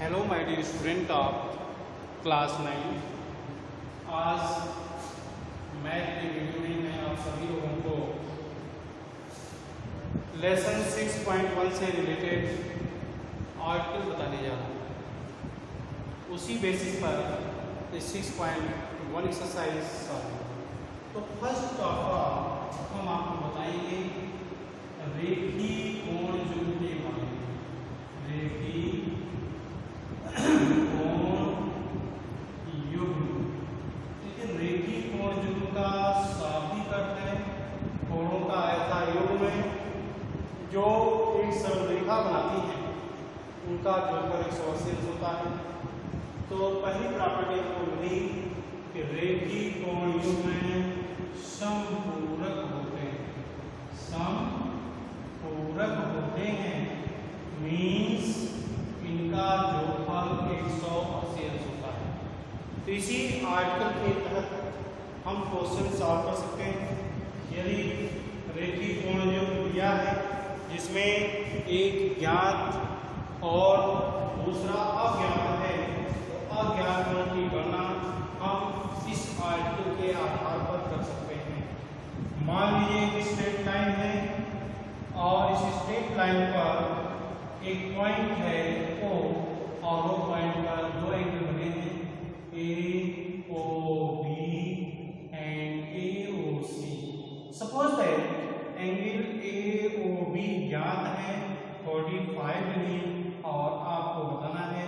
Hello my dear student of class 9। आज math के video में मैं आप सभी लोगों को लेसन 6.1 से रिलेटेड आर्टिकल बताने जा रहा हूँ। उसी बेसिस पर 6.1 एक्सरसाइज सॉल्व। तो फर्स्ट ऑफ ऑल हम आपको बताएंगे रेखीय कोण युग्म के बारे में। रेखीय कोण युग्म, देखिए रेखीय कोण युग्म का शाब्दिक अर्थ है कोणों का ऐसा युग्म है जो एक सरल रेखा बनाती है, उनका जोड़कर 180 होता है। तो पहली प्रॉपर्टी हमको मिली कि रेखीय कोण युग्म समपूरक होते हैं। समपूरक होते हैं मीन्स इनका जोड़फल 180 होता है। तो इसी आर्टिकल के तहत हम क्वेश्चन सॉल्व कर सकते हैं। यदि रेखीय कोण युग्म दिया है जिसमें एक ज्ञात और दूसरा अज्ञात है, तो अज्ञात कोण की गणना हम इस आर्टिकल के आधार पर कर सकते हैं। मान लीजिए एक स्ट्रेट लाइन है और इस स्ट्रेट लाइन पर एक पॉइंट है O और वो पॉइंट पर दो एंगल बने हैं AOB and AOC। Suppose that angle AOB ज्ञात है 45 डिग्री और आपको बताना है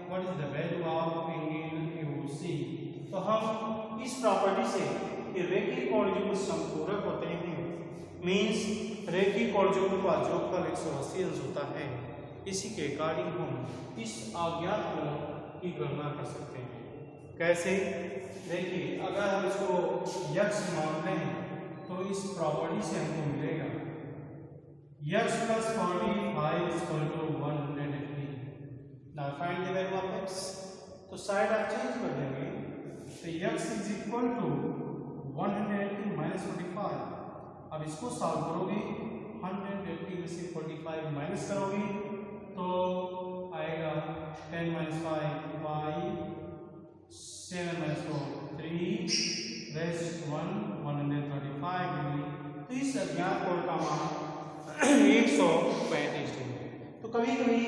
what is the value of angle AOC। तो हम इस प्रॉपर्टी से कि रेखीय कोण युग्म समपूरक होते हैं मीन्स रेखीय कोण युग्म का जोड़फल 180 अंश होता है, इसी के अकॉर्डिंग हम इस अज्ञात कोण की गणना कर सकते हैं। कैसे? देखिए, अगर हम इसको x मान लें तो इस प्रॉपर्टी से हमको मिलेगा x + 45 = 180। Now find the value of x। तो साइड आप चेंज कर देंगे तो x = 180 - 45। अब इसको सॉल्व करोगे 180 में से 45 माइनस करोगे तो आएगा 10 - 5 5 7 - 4 3 रेस्ट 1 135 डिग्री। तो इस अज्ञात कोण का मान 135 डिग्री। तो कभी कभी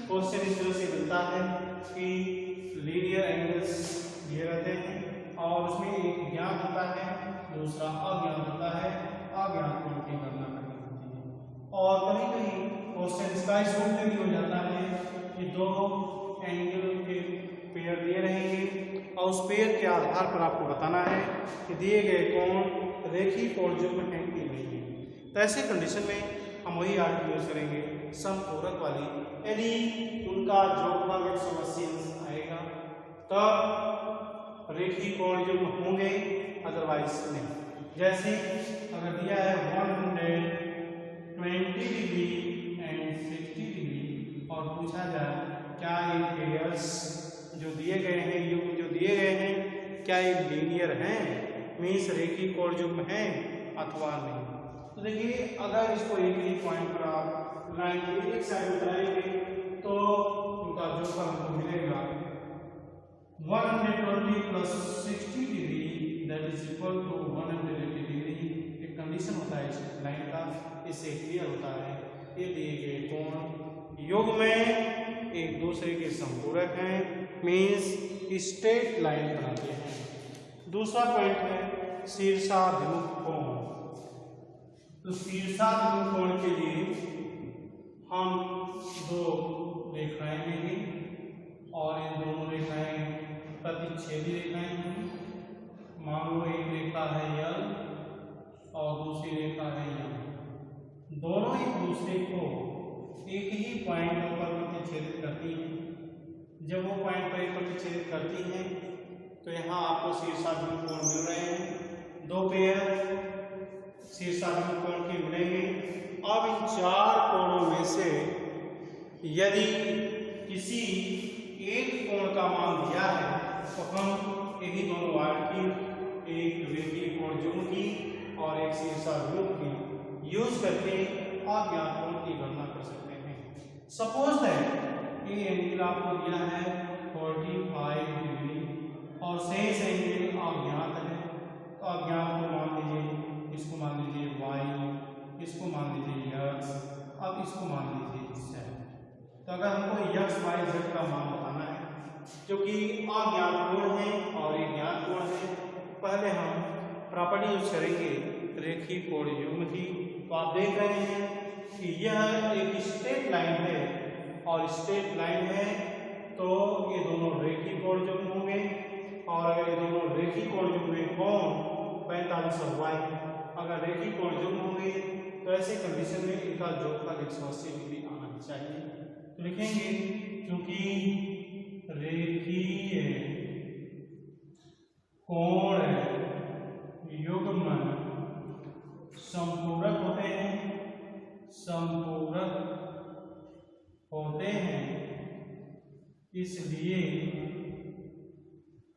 क्वेश्चन इस तरह से मिलता है कि लीनियर एंगल्स दिए रहते हैं और उसमें एक ज्ञात होता है दूसरा अज्ञात होता है, अज्ञात कोण की गणना करनी होती है। और कभी कभी क्वेश्चन इसका इस रूप में भी हो जाता है कि दो एंगल के पेयर दिए रहेंगे और उस पेयर के आधार पर आपको बताना है कि दिए गए कोण रेखीय कोण युग्म है कि नहीं है। तो ऐसे कंडीशन में हम वही आर्टिकल यूज करेंगे समपूरक वाली। यदि उनका जोड़फल 180 अंश आएगा तब रेखीय कोण युग्म होंगे, अदरवाइज नहीं। जैसे अगर दिया है 120 डिग्री एंड 60 डिग्री और पूछा जाए क्या ये पेयर्स जो दिए गए हैं, युग्म जो दिए गए हैं, क्या ये लीनियर हैं मीन्स रेखीय कोण युग्म हैं अथवा नहीं। तो देखिए, अगर इसको एक ही पॉइंट पर आप लाइन के एक साइड में बनाएंगे तो उनका जोड़फल हमको मिलेगा 120 + 60 degree that is equal to 180 degree. एक कंडीशन होता है इस लाइन का, इससे क्लियर होता है ये दिए गए कोण युग्म में एक दूसरे के समपूरक हैं मीन्स स्ट्रेट लाइन बनाते हैं। दूसरा पॉइंट है शीर्षाभिमुख कोण। तो शीर्षाभिमुख कोण के लिए हम दो रेखाएं लेंगे और इन दोनों रेखाएं प्रतिच्छेदी रेखाएं हैं। मान लो एक रेखा है L और दूसरी रेखा है M। दोनों एक दूसरे को एक ही पॉइंट पर प्रतिच्छेदित करती हैं। जब वो पॉइंट पर प्रतिच्छेदित करती हैं तो यहाँ आपको शीर्षाभिमुख कोण मिल रहे हैं। दो पेयर शीर्षाभिमुख कोण के मिलेंगे। अब इन चार कोणों में से यदि किसी एक कोण का मान दिया है तो हम इन्हीं दोनों आर्टिकल, एक रेखीय कोण युग्म की और एक शीर्षाभिमुख की यूज करके अज्ञात कोण की गणना कर सकते हैं। सपोज दैट ये एंगल आपको दिया है 45 डिग्री और शेष एंगल अज्ञात है। तो अज्ञात को मान लीजिए, इसको मान लीजिए y, इसको मान लीजिए x, अब इसको मान लीजिए z। तो अगर हमको x y z का मान बताना है जो कि अज्ञात कोण है और एक ज्ञात कोण है, पहले हम प्रॉपर्टी यूज करेंगे रेखीय कोण युग्म की। तो आप देख रहे हैं कि यह एक स्ट्रेट लाइन है और स्ट्रेट लाइन है तो ये दोनों रेखीय कोण युग्म होंगे और अगर ये दोनों रेखीय कोण युग्म में कोण 45 और y अगर रेखीय कोण युग्म होंगे तो ऐसे कंडीशन में इनका जोड़फल 180 डिग्री आना चाहिए। तो लिखेंगे क्योंकि रेखीय कोण युग्म संपूरक होते हैं इसलिए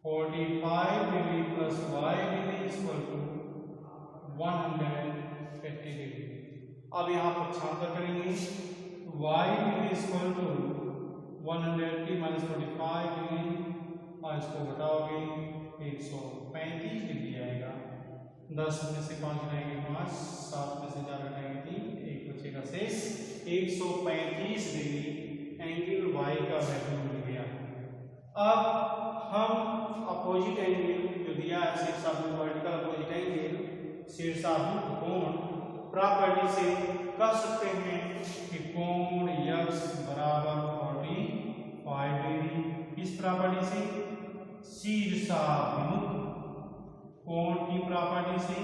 45 degree plus y degree equal to 180 degree. अब यहाँ पर छांतर करेंगे y degree equal to 180 minus 45 degree और इसको घटाओगे 135 डिग्री आएगा। 10 में से 5 घटाएंगे 5, 7 में से 4 घटाएंगे 3, 1 बचेगा शेष। 135 डिग्री एंगल y का वैल्यू मिल गया। अब हम अपोजिट एंगल जो दिया है शीर्षाभिमुख वर्टिकल अपोजिट एंगल शीर्षाभिमुख कोण प्रॉपर्टी से कह सकते हैं कि कोण x बराबर 45 डिग्री। इस प्रॉपर्टी से शीर्षाभिमुख कोण की प्रॉपर्टी से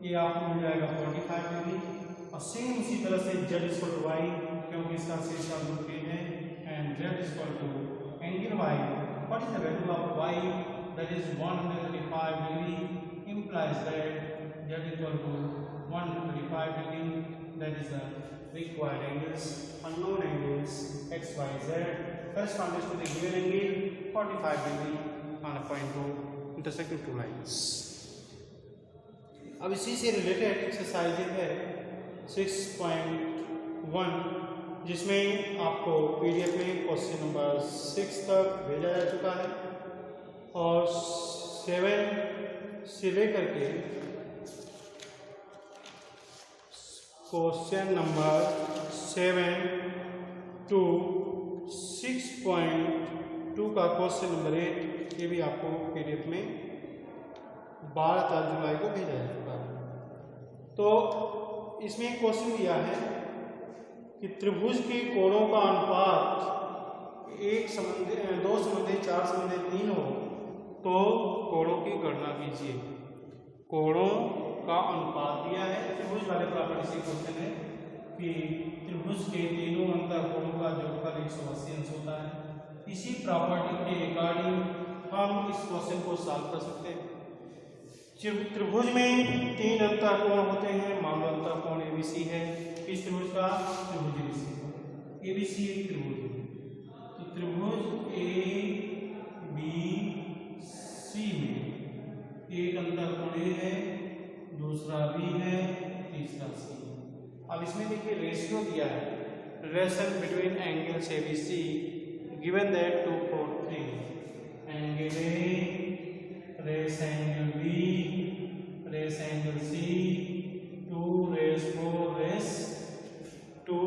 ये आपको मिल जाएगा 45 डिग्री और सेम उसी तरह से z इक्वल टू y क्योंकि इसका शीर्षाभिमुख है and z equal to angle y। What is the value of y? That is 135 degree implies that z equal to 135 degree. That is the required angles, unknown angles x, y, z corresponds to the given angle 45 degree on a point O intersecting two lines. अब इसी से related exercise है 6.1 जिसमें आपको PDF में question number 6 तक भेजा जा चुका है और 7 से लेकर के क्वेश्चन नंबर 7 to 6.2 का क्वेश्चन नंबर 8 ये भी आपको पीडीएफ में 12 जुलाई को भेजा जा चुका है। तो इसमें क्वेश्चन दिया है कि त्रिभुज के कोणों का अनुपात 1 संबंधी 2 संबंधी 4 संबंधी 3 हो तो कोणों की गणना कीजिए। कोणों का अनुपात दिया है त्रिभुज वाले प्रॉपर्टी से क्वेश्चन है कि त्रिभुज के तीनों अंतःकोणों का जोड़फल 180 अंश होता है। इसी प्रॉपर्टी के अकॉर्डिंग हम इस क्वेश्चन को सॉल्व कर सकते हैं। त्रिभुज में 3 अंतःकोण होते हैं। मान लो अंतःकोण एबीसी है। इस त्रिभुज का त्रिभुज एबीसी, एबीसी एक त्रिभुज है। तो त्रिभुज ए बी सी में एक अंतःकोण ए है, दूसरा बी है, तीसरा सी। अब इसमें देखिए रेशियो दिया है, relation between angles ABC given that 2, 4, 3 angle A ratio angle B ratio angle C 2 ratio 4 ratio 2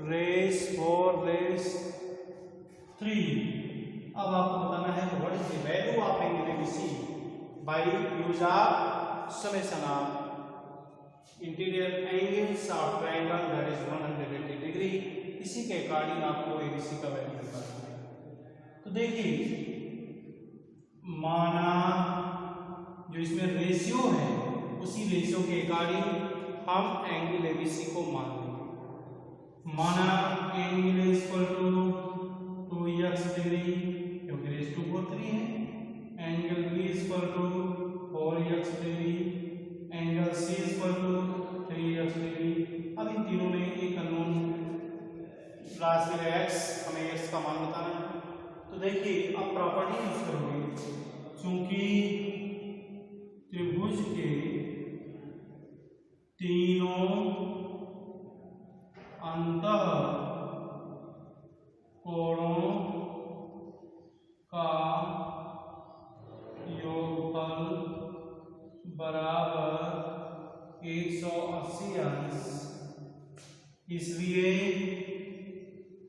ratio 4 ratio 3। अब आपको बताना है what is the value of angle ABC by use of summation of interior angles of triangle that is 180 degree. इसी के according आपको ABC का value निकालना है। तो देखिए माना जो इसमें रेशियो है उसी रेशियो के अकॉर्डिंग हम एंगल एबीसी को मान लेंगे। माना angle is equal to 2x degree क्योंकि रेस टू 4 3 है। Angle B is equal to 4x degree, angle C is equal to 3x degree. अब इन तीनों में एक अननोन राशि है x, हमें x का मान बताना है। तो देखिए अब प्रॉपर्टी यूज करोगे, चूंकि त्रिभुज के तीनों अंतः बराबर 180 अंश, इसलिए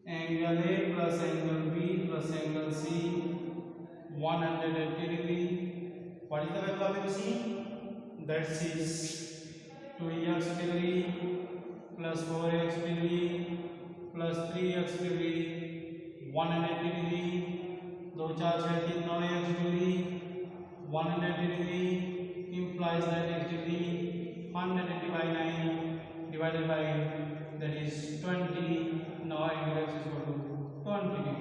angle A plus angle B plus angle C 180 degree. What is the value of ABC? That is 2x degree plus 4x degree plus 3x degree 180 degree, 2 4 6 3 9x degree 180 degree implies that x degree 180 by 9 divided by that is 20. Now angle x is equal to 20 degree.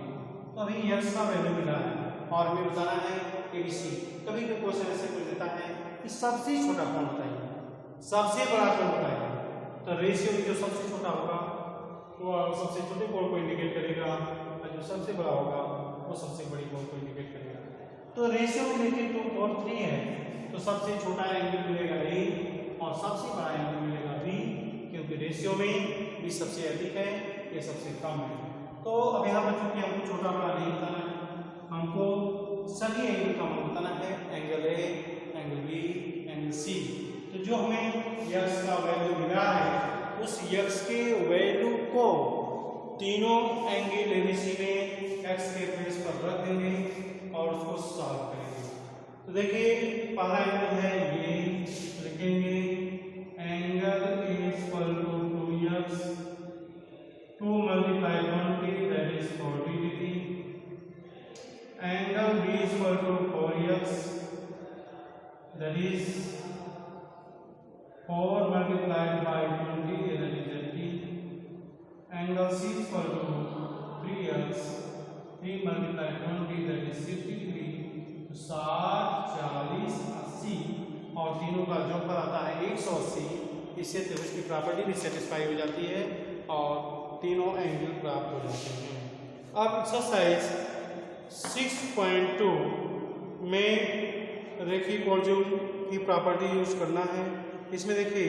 तो अभी x का value मिला है और हमें बताना है ABC। कभी भी क्वेश्चन ऐसे पूछ देता है कि सबसे छोटा कोण बताइए, सबसे बड़ा कोण बताइए, तो रेशियो में जो सबसे छोटा होगा वो सबसे छोटे कोण को इंडिकेट करेगा और जो सबसे बड़ा होगा वो सबसे बड़ी कोण को इंडिकेट करेगा। तो रेशियो में देखिए 2 और 3 है, तो सबसे छोटा एंगल मिलेगा A और सबसे बड़ा एंगल मिलेगा B, क्योंकि रेशियो में B सबसे अधिक है, ये सबसे कम है। तो अब यहाँ पर चूंकि हमको छोटा बड़ा नहीं बताना है, हमको सभी एंगल का मान बताना है, angle A, angle B, angle C। तो जो हमें x का वैल्यू मिला है उस x के वैल्यू को तीनों एंगल ABC में x के बेस पर रख देंगे और उसको सॉल्व करेंगे। तो देखिए पहला एंगल है ये, लिखेंगे angle A equal to 2x 2 multiply 20 that is 40 degree, angle B equal to 4x that is 4 multiplied by 20 that is 80, angle C equal to 3x 3 multiplied 20 that is 60 degree. 60 40 80 और तीनों का जोड़फल आता है 180। इससे त्रिभुज की प्रॉपर्टी भी सेटिस्फाई हो जाती है और तीनों एंगल प्राप्त हो जाते हैं। अब एक्सरसाइज 6.2 में रेखीय कोणों की प्रॉपर्टी यूज करना है। इसमें देखिए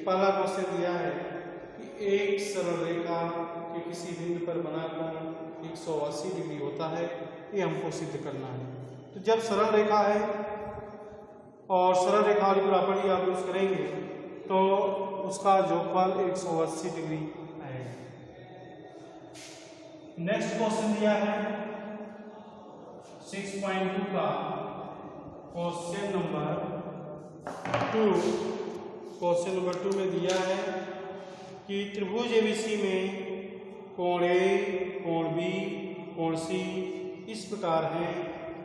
पहला क्वेश्चन दिया है कि एक सरल रेखा के किसी बिंदु पर बना कोण 180 डिग्री होता है, ये हमको सिद्ध करना है। तो जब सरल रेखा है और सरल रेखा वाली प्रॉपर्टी आप यूज करेंगे तो उसका जोगफल 180 डिग्री आएगा। नेक्स्ट क्वेश्चन दिया है 6.2 का क्वेश्चन नंबर 2। क्वेश्चन नंबर 2 में दिया है कि त्रिभुज ABC में कोण A, कोण B, कोण C इस प्रकार है,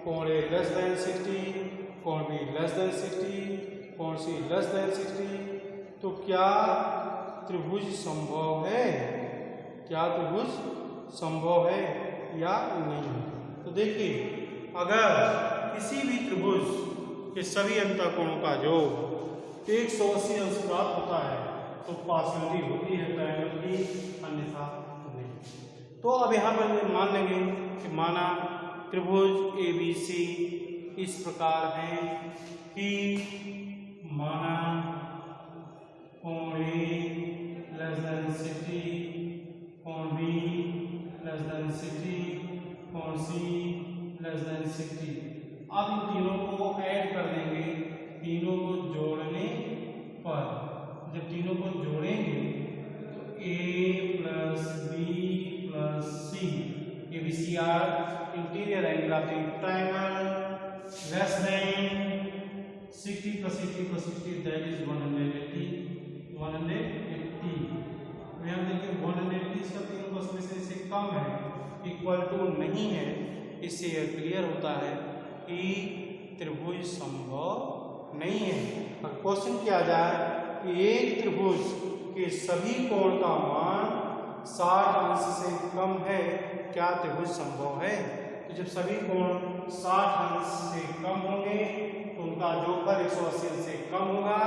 कोण A लेस देन 60, कोण B लेस देन 60, कोण C लेस देन 60। तो क्या त्रिभुज संभव है? क्या त्रिभुज संभव है या नहीं? तो देखिए अगर किसी भी त्रिभुज के सभी अंतःकोणों का योग 180 अंश प्राप्त होता है तो पॉसिबिलिटी होती है ट्रायंगल की, अन्यथा नहीं। तो अब यहाँ पर मान लेंगे कि माना त्रिभुज ABC इस प्रकार है कि माना कोण A लेस देन 60, कोण B लेस देन 60, कोण C लेस देन 60। अब इन तीनों को ऐड कर देंगे, तीनों को जोड़ने पर जब तीनों को जोड़ेंगे तो A plus B plus C, ABC are interior angle of the triangle less than 60 plus 60 plus 60 that is 180। यहाँ देखिए 180 इसका तीनों बस में से कम है, इक्वल टू नहीं है। इससे यह क्लियर होता है कि त्रिभुज संभव नहीं है। और क्वेश्चन किया जाए कि एक त्रिभुज के सभी कोण का मान 60 अंश से कम है, क्या त्रिभुज संभव है? तो जब सभी कोण 60 अंश से कम होंगे तो उनका जोगफल 180 अंश से कम होगा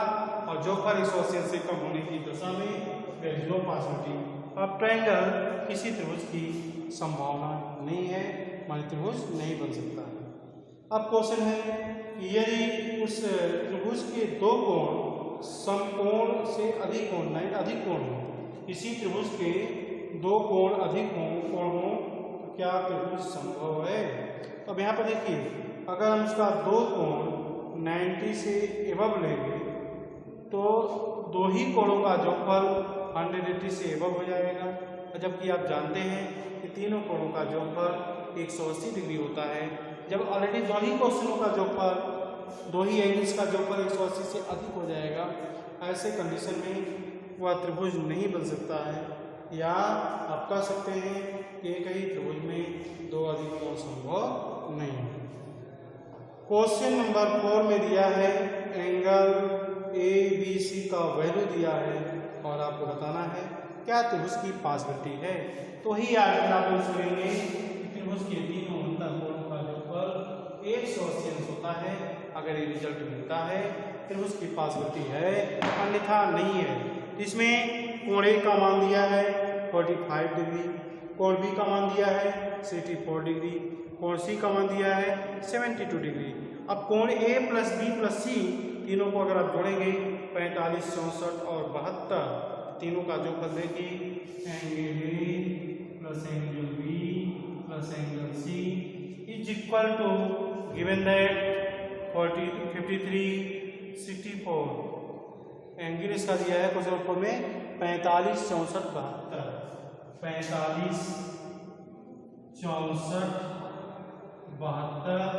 और जोगफल 180 अंश से कम होने की दशा में there is no possibility of triangle, किसी त्रिभुज की संभावना नहीं है, माने त्रिभुज नहीं बन सकता है। अब क्वेश्चन है कि यदि उस त्रिभुज के दो कोण समकोण से अधिक कोण नहीं अधिक कोण हो, किसी त्रिभुज के दो कोण अधिक कोण हो तो क्या त्रिभुज संभव है? तो अब यहाँ पर देखिए अगर हम इसका दो कोण 90 से एबव लेंगे तो दो ही कोणों का जोगफल 180 से एबव हो जाएगा, जबकि आप जानते हैं कि तीनों कोणों का जोगफल 180 डिग्री होता है। जब ऑलरेडी दो ही क्वेश्चनों का जोगफल, दो ही एंगल्स का जोगफल 180 से अधिक हो जाएगा, ऐसे कंडीशन में वह त्रिभुज नहीं बन सकता है, या आप कह सकते हैं कि एक ही त्रिभुज में दो अधिक कोण संभव नहीं है। क्वेश्चन नंबर 4 में दिया है एंगल ABC का वैल्यू दिया है और आपको बताना है क्या त्रिभुज की पॉसिबिलिटी है। तो ही आगे आप यूज करेंगे त्रिभुज के तीनों अंतःकोणों का जोगफल 180 अंश होता है। अगर ये रिजल्ट मिलता है त्रिभुज की पॉसिबिलिटी है, अन्यथा नहीं है। इसमें कोण A का मान दिया है 45 डिग्री, कोण B का मान दिया है 64 डिग्री, कोण C का मान दिया है 72 डिग्री। अब कोण A plus B plus C तीनों को अगर आप जोड़ेंगे 45, 64 और 72, तीनों का जोगफल देखिए angle A plus angle B plus angle C is equal to given that 53, 64। Angle इसका दिया है क्वेश्चन में 45, 64, 72, 45, 64, 72,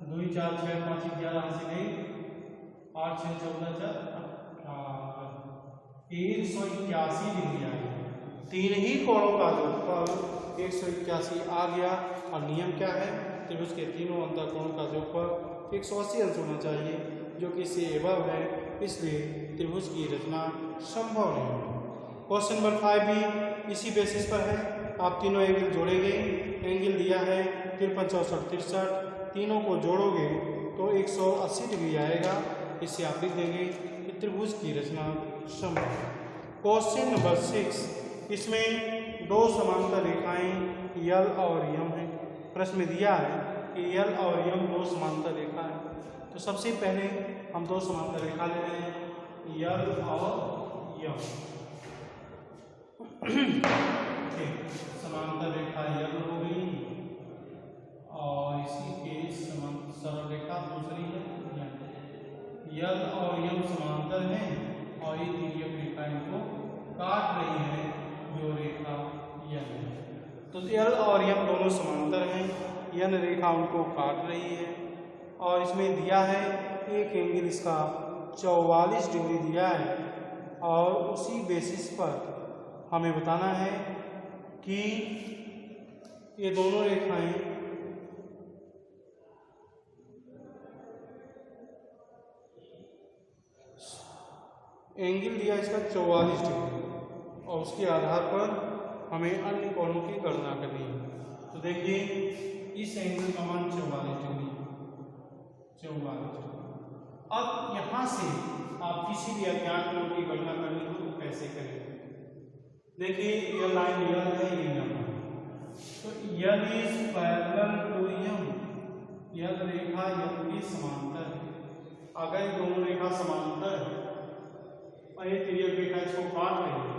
2, 4, 6, 5, 11 से गई 8, 6, 14, 181 डिग्री आ गया। तीन ही कोणों का जोगफल 181 आ गया। और नियम क्या है, त्रिभुज के तीनों अंतःकोणों का जोगफल 180 अंश होना चाहिए, जो कि इससे एबव है, इसलिए त्रिभुज की रचना संभव नहीं है। क्वेश्चन नंबर 5 भी इसी बेसिस पर है। आप तीनों एंगल जोड़ेंगे, एंगल दिया है 53, 64, 63, तीनों को जोड़ोगे तो 180 डिग्री आएगा। इससे आप लिख देंगे कि त्रिभुज की रचना संभव है। क्वेश्चन नंबर 6, इसमें दो समांतर रेखाएं यल और यम है। प्रश्न में दिया है कि यल और यम दो समांतर रेखा है। तो सबसे पहले हम दो समांतर रेखा ले रहे हैं, यल और यम। समांतर रेखा यल हो गई और इसी के सरल रेखा दूसरी है यम। यल और यम समांतर हैं और ये तिर्यक रेखा इनको काट रही है, जो रेखा यन है। तो यल और यम दोनों समांतर हैं, यन रेखा उनको काट रही है। और इसमें दिया है एक एंगल इसका 44 डिग्री दिया है, और उसी बेसिस पर हमें बताना है कि ये दोनों रेखाएं एंगल दिया इसका 44 डिग्री, और उसके आधार पर हमें अन्य कोणों की गणना करनी है। तो देखिए इस एंगल का मान 44 डिग्री। अब यहां से आप किसी भी अज्ञात कोण की गणना करनी हो तो कैसे करेंगे। देखिए यह लाइन यल है, ये यम है, तो यल इज पैरेलल टू यम, यल रेखा यम के समांतर है। अगर दोनों रेखा समांतर है और ये तिर्यक रेखा इसको काट रही है,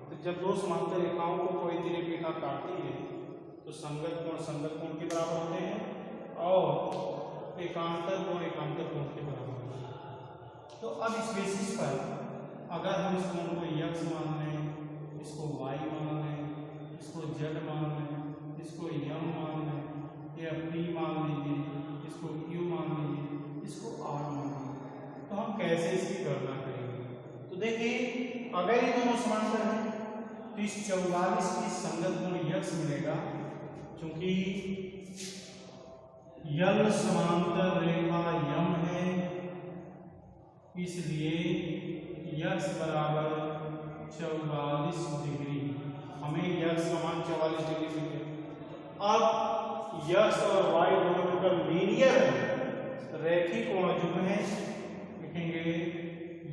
तो जब दो समांतर रेखाओं को कोई तिर्यक रेखा काटती है तो संगत कोण के बराबर होते हैं और एकांतर कोण के बराबर होते हैं। तो अब इस बेसिस पर अगर हम इस कोण को x मान लें, इसको y मान लें, इसको z मान लें, इसको m मान लें, या p मान लीजिए, इसको q मान लीजिए, इसको r मान लीजिए, तो हम कैसे इसकी गणना करेंगे। तो देखिए अगर ये दोनों समांतर हैं तो इस 44 की संगत कोण x मिलेगा, क्योंकि यल समांतर रेखा यम है, इसलिए x बराबर 44 डिग्री। हमें x का मान 44 डिग्री मिल गया। अब x और y दोनों मिलकर लीनियर है, रैखिक कोण युग्म है, लिखेंगे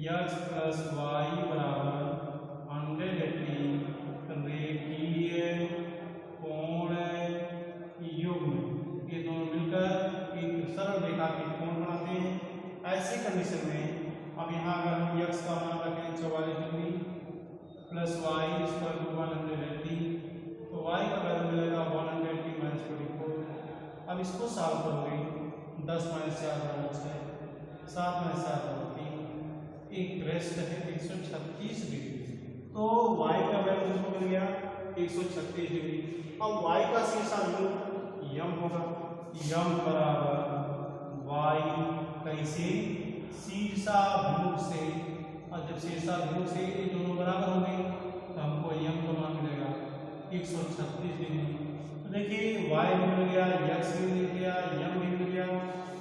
x प्लस y बराबर 180 रेखीय कोण युग्म। ये दोनों मिलकर एक सरल रेखा के कोण बनाते हैं। ऐसी कंडीशन में अब यहाँ अगर हम x का मान रखें 44 degree plus y equal to 180, तो y का वैल्यू मिलेगा 180 माइनस 44। अब इसको सॉल्व करोगे, 10 माइनस 4 बराबर 6, 7 माइनस 7 बराबर 3, एक रेस्ट है 136 डिग्री। तो y का वैल्यू हमको मिल गया 136 डिग्री। अब y का शीर्षा बिंदु यम होगा, यम बराबर y कैसे शीर्षा बिंदु से, और जब शीर्षा बिंदु से ये दोनों बराबर होंगे तो हमको यम का मान मिलेगा 136 डिग्री। तो देखिए y भी मिल गया, x भी मिल गया, यम भी मिल गया।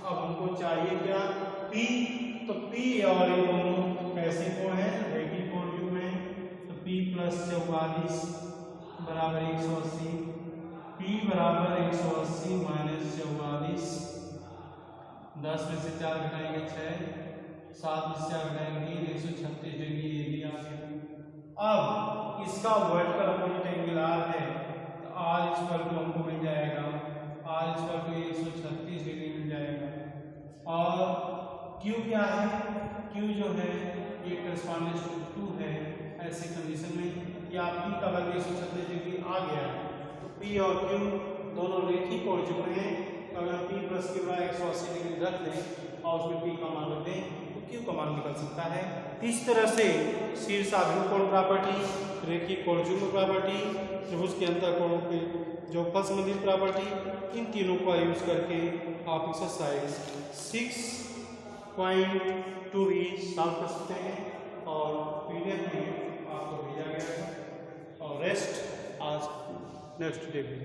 अब हमको चाहिए क्या, p। तो p और ये दोनों कैसे कोण है, रेखीय कोण युग्म है। तो p + 44 बराबर 180, p बराबर 180 - 44, 10 में से 4 घटाएंगे 6, 7 में से 4 घटाएंगे 136 डिग्री, ये भी आ गया। अब इसका वर्टिकल अपोजिट एंगल r है, तो r = हमको मिल जाएगा, r = 136 डिग्री मिल जाएगा। और q क्या है, q जो है ये करस्पॉन्डेंस टू 2 है। ऐसे कंडीशन में कि आप p का वैल्यू 136 डिग्री आ गया है, तो p और q दोनों रेखीय कोण युग्म हैं। अगर p + q 180 डिग्री रख दें और उसमें p का मान रख दें तो q का मान निकल सकता है। इस तरह से शीर्षाभिमुख कोण प्रॉपर्टी, रेखीय कोण युग्म प्रॉपर्टी, त्रिभुज के अंतःकोणों के जो फल संबंधित प्रॉपर्टी, इन तीनों का यूज करके आप एक्सरसाइज 6.2 भी सॉल्व कर सकते हैं और पीडीएफ में आपको भेजा गया है। और रेस्ट आज नेक्स्ट डे भी।